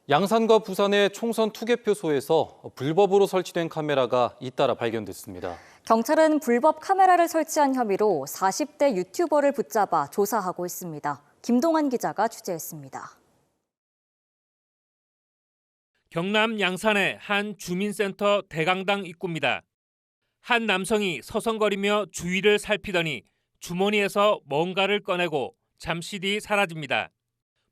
양산과 부산의 총선 투개표소에서 불법으로 설치된 카메라가 잇따라 발견됐습니다. 경찰은 불법 카메라를 설치한 혐의로 40대 유튜버를 붙잡아 조사하고 있습니다. 김동환 기자가 취재했습니다. 경남 양산의 한 주민센터 대강당 입구입니다. 한 남성이 서성거리며 주위를 살피더니 주머니에서 뭔가를 꺼내고 잠시 뒤 사라집니다.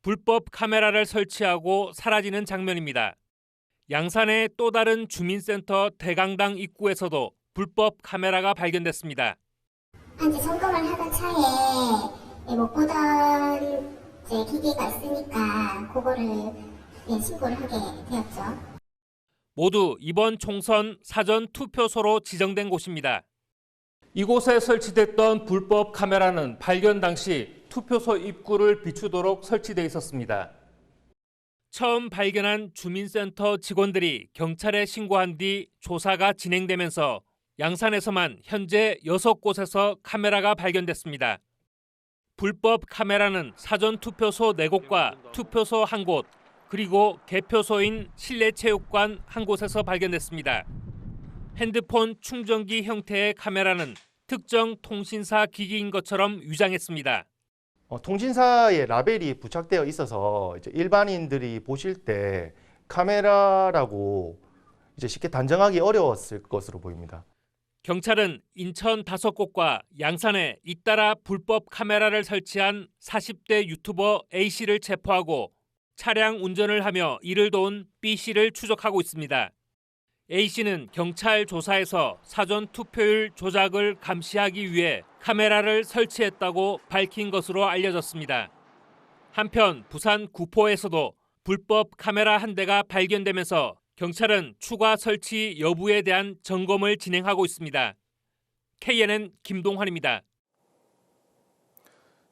불법 카메라를 설치하고 사라지는 장면입니다. 양산의 또 다른 주민센터 대강당 입구에서도 불법 카메라가 발견됐습니다. 이제 점검을 하던 차에 못 보던 기계가 있으니까 그거를 신고를 하게 되었죠. 모두 이번 총선 사전 투표소로 지정된 곳입니다. 이곳에 설치됐던 불법 카메라는 발견 당시 투표소 입구를 비추도록 설치돼 있었습니다. 처음 발견한 주민센터 직원들이 경찰에 신고한 뒤 조사가 진행되면서 양산에서만 현재 6곳에서 카메라가 발견됐습니다. 불법 카메라는 사전 투표소 4곳과 투표소 1곳, 그리고 개표소인 실내체육관 1곳에서 발견됐습니다. 핸드폰 충전기 형태의 카메라는 특정 통신사 기기인 것처럼 위장했습니다. 통신사의 라벨이 부착되어 있어서 이제 일반인들이 보실 때 카메라라고 이제 쉽게 단정하기 어려웠을 것으로 보입니다. 경찰은 인천 5곳과 양산에 잇따라 불법 카메라를 설치한 40대 유튜버 A씨를 체포하고 차량 운전을 하며 이를 도운 B씨를 추적하고 있습니다. A씨는 경찰 조사에서 사전 투표율 조작을 감시하기 위해 카메라를 설치했다고 밝힌 것으로 알려졌습니다. 한편 부산 구포에서도 불법 카메라 한 대가 발견되면서 경찰은 추가 설치 여부에 대한 점검을 진행하고 있습니다. KNN 김동환입니다.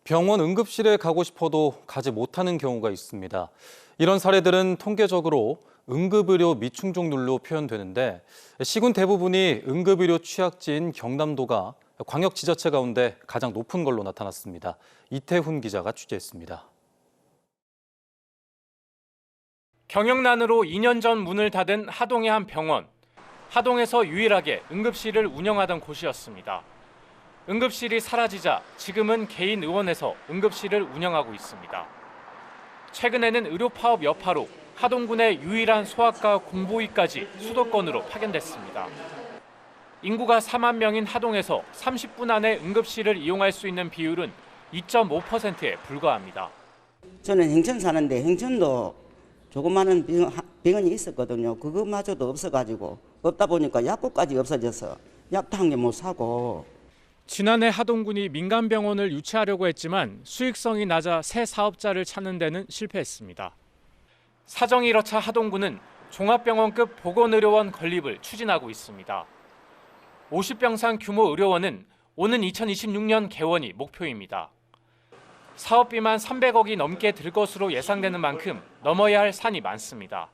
병원 응급실에 가고 싶어도 가지 못하는 경우가 있습니다. 이런 사례들은 통계적으로 응급의료 미충족률로 표현되는데 시군 대부분이 응급의료 취약지인 경남도가 광역지자체 가운데 가장 높은 걸로 나타났습니다. 이태훈 기자가 취재했습니다. 경영난으로 2년 전 문을 닫은 하동의 한 병원. 하동에서 유일하게 응급실을 운영하던 곳이었습니다. 응급실이 사라지자 지금은 개인 의원에서 응급실을 운영하고 있습니다. 최근에는 의료 파업 여파로 하동군의 유일한 소아과 공보위까지 수도권으로 파견됐습니다. 인구가 4만 명인 하동에서 30분 안에 응급실을 이용할 수 있는 비율은 2.5%에 불과합니다. 저는 행천 사는데 행천도 조그마한 병원이 있었거든요. 그것마저도 없어가지고 없다 보니까 약국까지 없어져서 약도 한 개 못 사고. 지난해 하동군이 민간병원을 유치하려고 했지만 수익성이 낮아 새 사업자를 찾는 데는 실패했습니다. 사정이 이렇자 하동군은 종합병원급 보건의료원 건립을 추진하고 있습니다. 50병상 규모 의료원은 오는 2026년 개원이 목표입니다. 사업비만 300억이 넘게 들 것으로 예상되는 만큼 넘어야 할 산이 많습니다.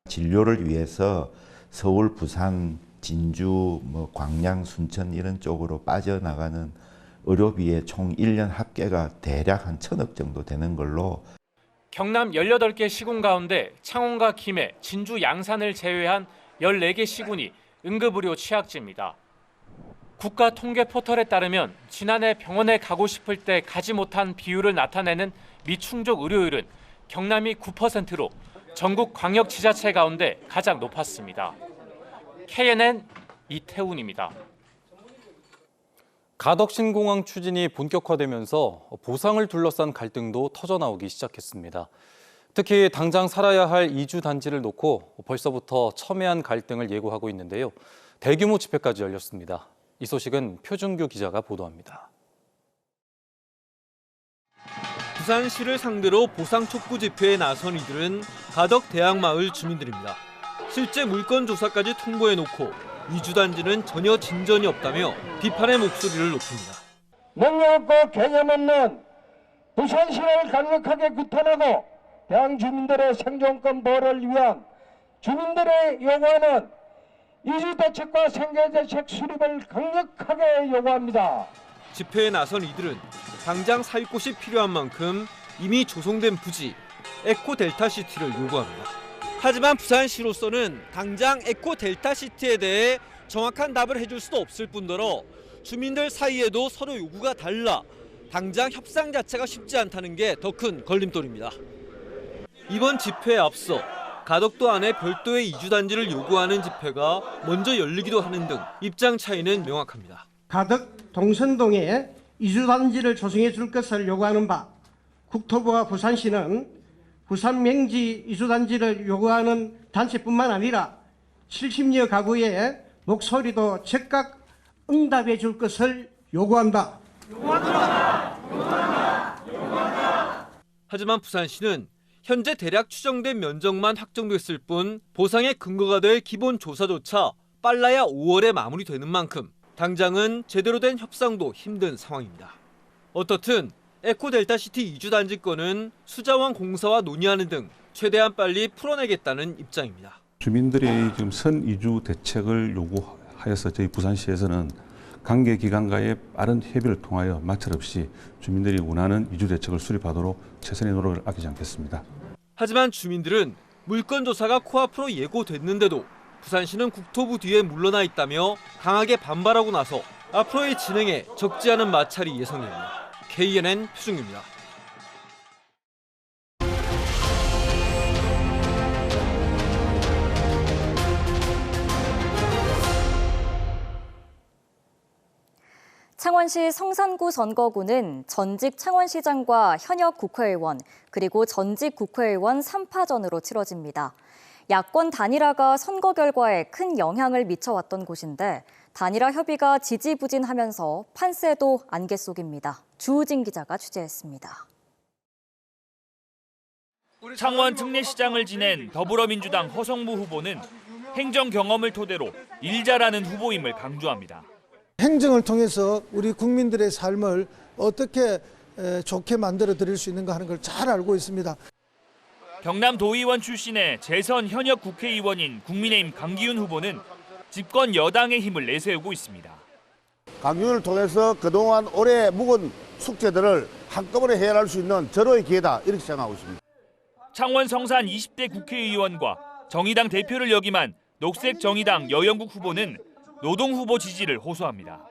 진료를 위해서 서울, 부산, 진주, 광양, 순천 이런 쪽으로 빠져나가는 의료비의 총 1년 합계가 대략 한 1,000억 정도 되는 걸로. 경남 18개 시군 가운데 창원과 김해, 진주, 양산을 제외한 14개 시군이 응급의료 취약지입니다. 국가 통계 포털에 따르면 지난해 병원에 가고 싶을 때 가지 못한 비율을 나타내는 미충족 의료율은 경남이 9%로 전국 광역지자체 가운데 가장 높았습니다. KNN 이태훈입니다. 가덕신공항 추진이 본격화되면서 보상을 둘러싼 갈등도 터져나오기 시작했습니다. 특히 당장 살아야 할 이주 단지를 놓고 벌써부터 첨예한 갈등을 예고하고 있는데요. 대규모 집회까지 열렸습니다. 이 소식은 표준규 기자가 보도합니다. 부산시를 상대로 보상 촉구 집회에 나선 이들은 가덕 대학마을 주민들입니다. 실제 물건 조사까지 통보해놓고 이주 단지는 전혀 진전이 없다며 비판의 목소리를 높입니다. 능력 없고 개념 없는 부산시를 강력하게 규탄하고 대한 주민들의 생존권 보호를 위한 주민들의 요구하는 이주 대책과 생계 대책 수립을 강력하게 요구합니다. 집회에 나선 이들은 당장 살 곳이 필요한 만큼 이미 조성된 부지, 에코델타시티를 요구합니다. 하지만 부산시로서는 당장 에코델타시티에 대해 정확한 답을 해줄 수도 없을 뿐더러 주민들 사이에도 서로 요구가 달라 당장 협상 자체가 쉽지 않다는 게 더 큰 걸림돌입니다. 이번 집회에 앞서 가덕도 안에 별도의 이주단지를 요구하는 집회가 먼저 열리기도 하는 등 입장 차이는 명확합니다. 가덕 동선동에 이주단지를 조성해 줄 것을 요구하는 바, 국토부와 부산시는 부산 맹지 이주단지를 요구하는 단체뿐만 아니라 70여 가구의 목소리도 즉각 응답해 줄 것을 요구한다. 하지만 부산시는 현재 대략 추정된 면적만 확정됐을 뿐 보상의 근거가 될 기본 조사조차 빨라야 5월에 마무리되는 만큼 당장은 제대로 된 협상도 힘든 상황입니다. 어떻든 에코델타시티 이주단지 건은 수자원 공사와 논의하는 등 최대한 빨리 풀어내겠다는 입장입니다. 주민들이 지금 선이주 대책을 요구하여서 저희 부산시에서는 관계기관과의 빠른 협의를 통하여 마찰 없이 주민들이 원하는 이주 대책을 수립하도록 최선의 노력을 아끼지 않겠습니다. 하지만 주민들은 물건 조사가 코앞으로 예고됐는데도 부산시는 국토부 뒤에 물러나 있다며 강하게 반발하고 나서 앞으로의 진행에 적지 않은 마찰이 예상됩니다. KNN 표준규입니다. 창원시 성산구 선거구는 전직 창원시장과 현역 국회의원 그리고 전직 국회의원 3파전으로 치러집니다. 야권 단일화가 선거 결과에 큰 영향을 미쳐왔던 곳인데 단일화 협의가 지지부진하면서 판세도 안개 속입니다. 주우진 기자가 취재했습니다. 창원 특례시장을 지낸 더불어민주당 허성무 후보는 행정 경험을 토대로 일 잘하는 후보임을 강조합니다. 행정을 통해서 우리 국민들의 삶을 어떻게 좋게 만들어 드릴 수 있는가 하는 걸 잘 알고 있습니다. 경남 도의원 출신의 재선 현역 국회의원인 국민의힘 강기훈 후보는 집권 여당의 힘을 내세우고 있습니다. 강균을 통해서 그동안 오래 묵은 숙제들을 한꺼번에 해결할 수 있는 절호의 기회다 이렇게 생각하고 있습니다. 창원 성산 20대 국회의원과 정의당 대표를 역임한 녹색정의당 여영국 후보는 노동 후보 지지를 호소합니다.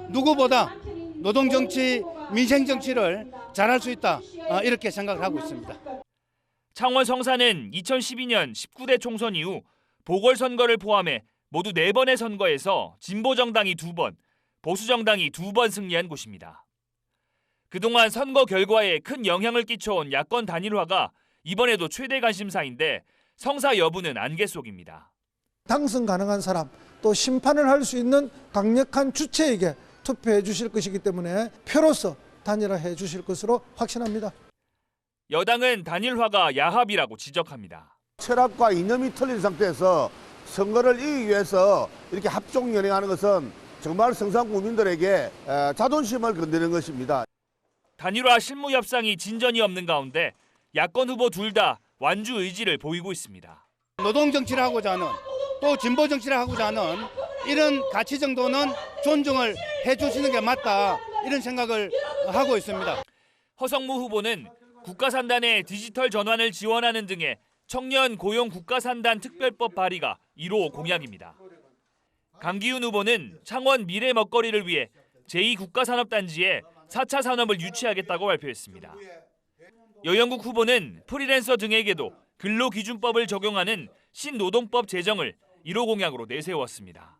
누구보다 노동정치, 민생정치를 잘할 수 있다 이렇게 생각을 하고 있습니다. 창원 성산은 2012년 19대 총선 이후 보궐선거를 포함해 모두 4번의 선거에서 진보정당이 2번, 보수정당이 2번 승리한 곳입니다. 그동안 선거 결과에 큰 영향을 끼쳐온 야권 단일화가 이번에도 최대 관심사인데 성사 여부는 안개 속입니다. 당선 가능한 사람, 또 심판을 할 수 있는 강력한 주체에게 투표해 주실 것이기 때문에 표로서 단일화해 주실 것으로 확신합니다. 여당은 단일화가 야합이라고 지적합니다. 철학과 이념이 틀린 상태에서 선거를 이기기 위해서 이렇게 합종연행하는 것은 정말 성산 국민들에게 자존심을 건드리는 것입니다. 단일화 실무 협상이 진전이 없는 가운데 야권 후보 둘 다 완주 의지를 보이고 있습니다. 노동 정치를 하고자 하는 또 진보 정치를 하고자 하는 이런 가치 정도는 존중을 해주시는 게 맞다 이런 생각을 하고 있습니다. 허성무 후보는 국가산단의 디지털 전환을 지원하는 등의 청년 고용 국가산단 특별법 발의가 1호 공약입니다. 강기훈 후보는 창원 미래 먹거리를 위해 제2국가산업단지에 4차 산업을 유치하겠다고 발표했습니다. 여영국 후보는 프리랜서 등에게도 근로기준법을 적용하는 신노동법 제정을 1호 공약으로 내세웠습니다.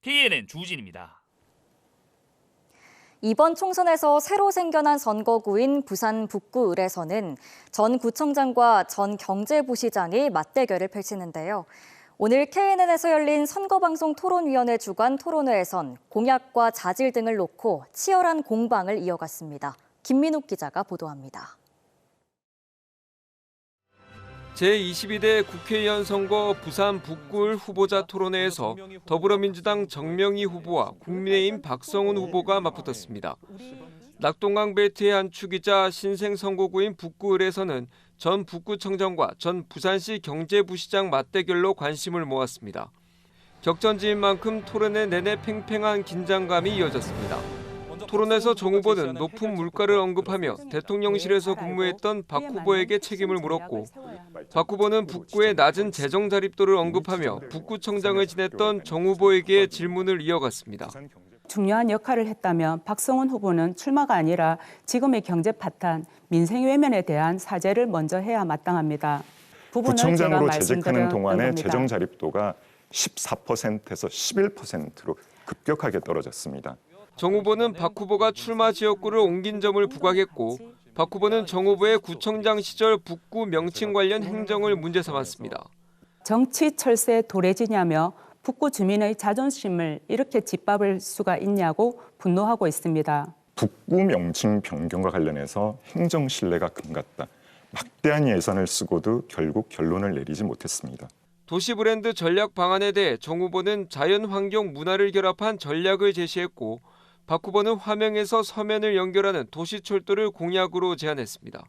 KNN 주우진입니다. 이번 총선에서 새로 생겨난 선거구인 부산 북구 을에서는 전 구청장과 전 경제부시장이 맞대결을 펼치는데요. 오늘 KNN에서 열린 선거방송 토론위원회 주관 토론회에선 공약과 자질 등을 놓고 치열한 공방을 이어갔습니다. 김민욱 기자가 보도합니다. 제22대 국회의원 선거 부산 북구을 후보자 토론회에서 더불어민주당 정명희 후보와 국민의힘 박성훈 후보가 맞붙었습니다. 낙동강 벨트의 한 축이자 신생 선거구인 북구을에서는 전 북구청장과 전 부산시 경제부시장 맞대결로 관심을 모았습니다. 격전지인 만큼 토론회 내내 팽팽한 긴장감이 이어졌습니다. 토론에서 정 후보는 높은 물가를 언급하며 대통령실에서 근무했던 박 후보에게 책임을 물었고, 박 후보는 북구의 낮은 재정 자립도를 언급하며 북구청장을 지냈던 정 후보에게 질문을 이어갔습니다. 중요한 역할을 했다면 박성훈 후보는 출마가 아니라 지금의 경제 파탄, 민생 외면에 대한 사죄를 먼저 해야 마땅합니다. 구청장으로 재직하는 동안의 재정 자립도가 14%에서 11%로 급격하게 떨어졌습니다. 정 후보는 박 후보가 출마 지역구를 옮긴 점을 부각했고, 박 후보는 정 후보의 구청장 시절 북구 명칭 관련 행정을 문제 삼았습니다. 정치 철새 도래지냐며 북구 주민의 자존심을 이렇게 짓밟을 수가 있냐고 분노하고 있습니다. 북구 명칭 변경과 관련해서 행정 신뢰가 금갔다. 막대한 예산을 쓰고도 결국 결론을 내리지 못했습니다. 도시 브랜드 전략 방안에 대해 정 후보는 자연 환경 문화를 결합한 전략을 제시했고, 박 후보는 화명에서 서면을 연결하는 도시철도를 공약으로 제안했습니다.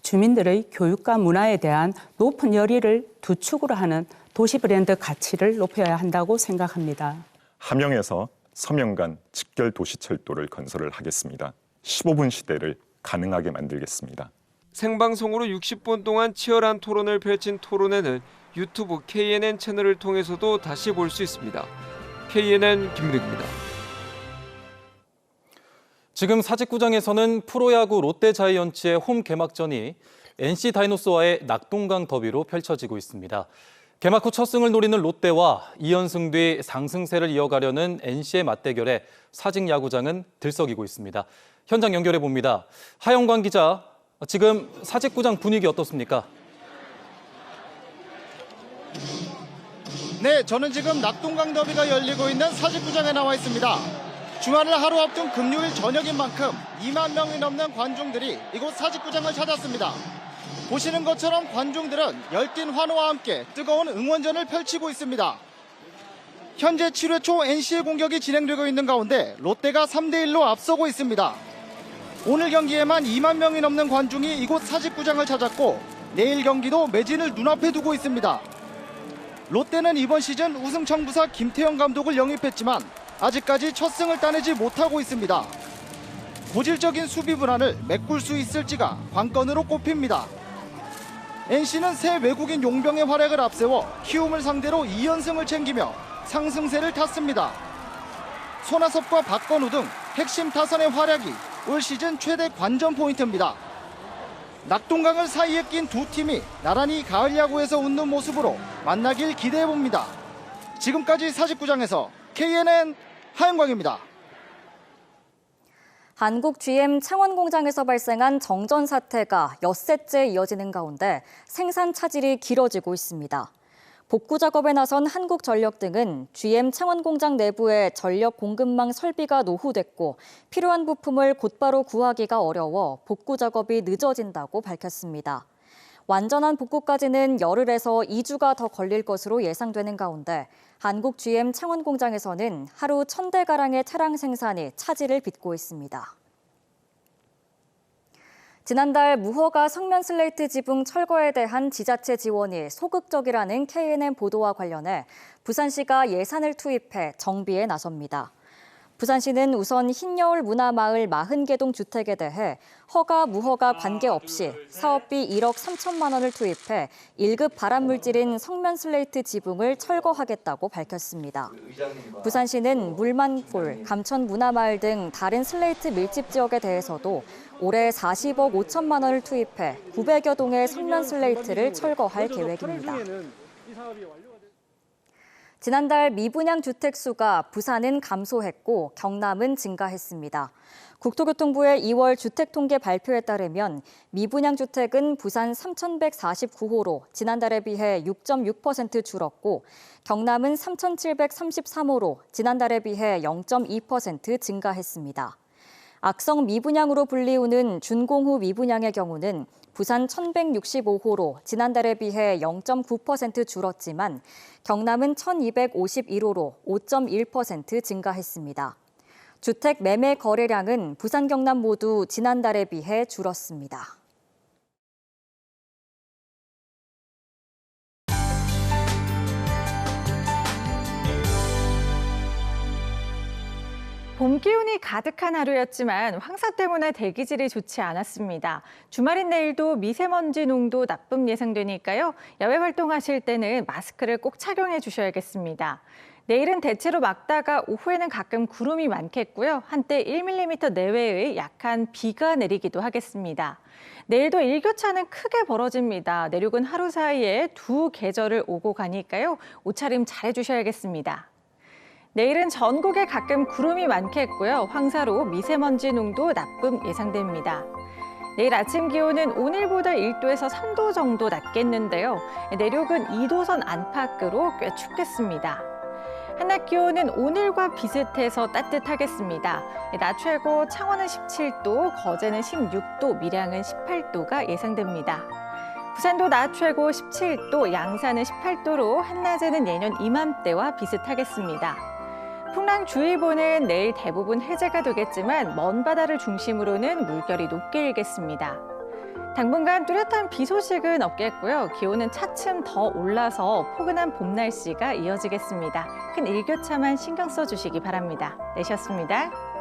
주민들의 교육과 문화에 대한 높은 열의를 두 축으로 하는 도시 브랜드 가치를 높여야 한다고 생각합니다. 함영에서 서명 간 직결 도시철도를 건설을 하겠습니다. 15분 시대를 가능하게 만들겠습니다. 생방송으로 60분 동안 치열한 토론을 펼친 토론회는 유튜브 KNN 채널을 통해서도 다시 볼 수 있습니다. KNN 김민욱입니다. 지금 사직구장에서는 프로야구 롯데자이언츠의 홈 개막전이 NC 다이노스와의 낙동강 더비로 펼쳐지고 있습니다. 개막 후 첫 승을 노리는 롯데와 2연승 뒤 상승세를 이어가려는 NC의 맞대결에 사직야구장은 들썩이고 있습니다. 현장 연결해 봅니다. 하영광 기자, 지금 사직구장 분위기 어떻습니까? 네, 저는 지금 낙동강 더비가 열리고 있는 사직구장에 나와 있습니다. 주말을 하루 앞둔 금요일 저녁인 만큼 2만 명이 넘는 관중들이 이곳 사직구장을 찾았습니다. 보시는 것처럼 관중들은 열띤 환호와 함께 뜨거운 응원전을 펼치고 있습니다. 현재 7회 초 NC의 공격이 진행되고 있는 가운데 롯데가 3대1로 앞서고 있습니다. 오늘 경기에만 2만 명이 넘는 관중이 이곳 사직구장을 찾았고, 내일 경기도 매진을 눈앞에 두고 있습니다. 롯데는 이번 시즌 우승 청부사 김태형 감독을 영입했지만 아직까지 첫 승을 따내지 못하고 있습니다. 고질적인 수비 불안을 메꿀 수 있을지가 관건으로 꼽힙니다. NC는 새 외국인 용병의 활약을 앞세워 키움을 상대로 2연승을 챙기며 상승세를 탔습니다. 손아섭과 박건우 등 핵심 타선의 활약이 올 시즌 최대 관전 포인트입니다. 낙동강을 사이에 낀 두 팀이 나란히 가을 야구에서 웃는 모습으로 만나길 기대해봅니다. 지금까지 사직구장에서 KNN 하영광입니다. 한국 GM 창원공장에서 발생한 정전 사태가 엿새째 이어지는 가운데 생산 차질이 길어지고 있습니다. 복구 작업에 나선 한국전력 등은 GM 창원공장 내부에 전력 공급망 설비가 노후됐고 필요한 부품을 곧바로 구하기가 어려워 복구 작업이 늦어진다고 밝혔습니다. 완전한 복구까지는 열흘에서 2주가 더 걸릴 것으로 예상되는 가운데 한국 GM 창원공장에서는 하루 1,000대가량의 차량 생산이 차질을 빚고 있습니다. 지난달 무허가 성면 슬레이트 지붕 철거에 대한 지자체 지원이 소극적이라는 KNN 보도와 관련해 부산시가 예산을 투입해 정비에 나섭니다. 부산시는 우선 흰여울 문화마을 40개동 주택에 대해 허가, 무허가 관계없이 사업비 1억 3천만 원을 투입해 1급 발암물질인 성면 슬레이트 지붕을 철거하겠다고 밝혔습니다. 부산시는 물만골, 감천 문화마을 등 다른 슬레이트 밀집 지역에 대해서도 올해 40억 5천만 원을 투입해 900여 동의 성면 슬레이트를 철거할 계획입니다. 지난달 미분양 주택 수가 부산은 감소했고 경남은 증가했습니다. 국토교통부의 2월 주택 통계 발표에 따르면 미분양 주택은 부산 3,149호로 지난달에 비해 6.6% 줄었고 경남은 3,733호로 지난달에 비해 0.2% 증가했습니다. 악성 미분양으로 불리우는 준공후 미분양의 경우는 부산 1,165호로 지난달에 비해 0.9% 줄었지만 경남은 1,251호로 5.1% 증가했습니다. 주택 매매 거래량은 부산, 경남 모두 지난달에 비해 줄었습니다. 봄 기운이 가득한 하루였지만 황사 때문에 대기질이 좋지 않았습니다. 주말인 내일도 미세먼지 농도 나쁨 예상되니까요. 야외 활동하실 때는 마스크를 꼭 착용해 주셔야겠습니다. 내일은 대체로 맑다가 오후에는 가끔 구름이 많겠고요. 한때 1mm 내외의 약한 비가 내리기도 하겠습니다. 내일도 일교차는 크게 벌어집니다. 내륙은 하루 사이에 두 계절을 오고 가니까요. 옷차림 잘 해주셔야겠습니다. 내일은 전국에 가끔 구름이 많겠고요. 황사로 미세먼지 농도 나쁨 예상됩니다. 내일 아침 기온은 오늘보다 1도에서 3도 정도 낮겠는데요. 내륙은 2도선 안팎으로 꽤 춥겠습니다. 한낮 기온은 오늘과 비슷해서 따뜻하겠습니다. 낮 최고 창원은 17도, 거제는 16도, 밀양은 18도가 예상됩니다. 부산도 낮 최고 17도, 양산은 18도로 한낮에는 예년 이맘때와 비슷하겠습니다. 풍랑주의보는 내일 대부분 해제가 되겠지만 먼 바다를 중심으로는 물결이 높게 일겠습니다. 당분간 뚜렷한 비 소식은 없겠고요. 기온은 차츰 더 올라서 포근한 봄 날씨가 이어지겠습니다. 큰 일교차만 신경 써주시기 바랍니다. 내셨습니다.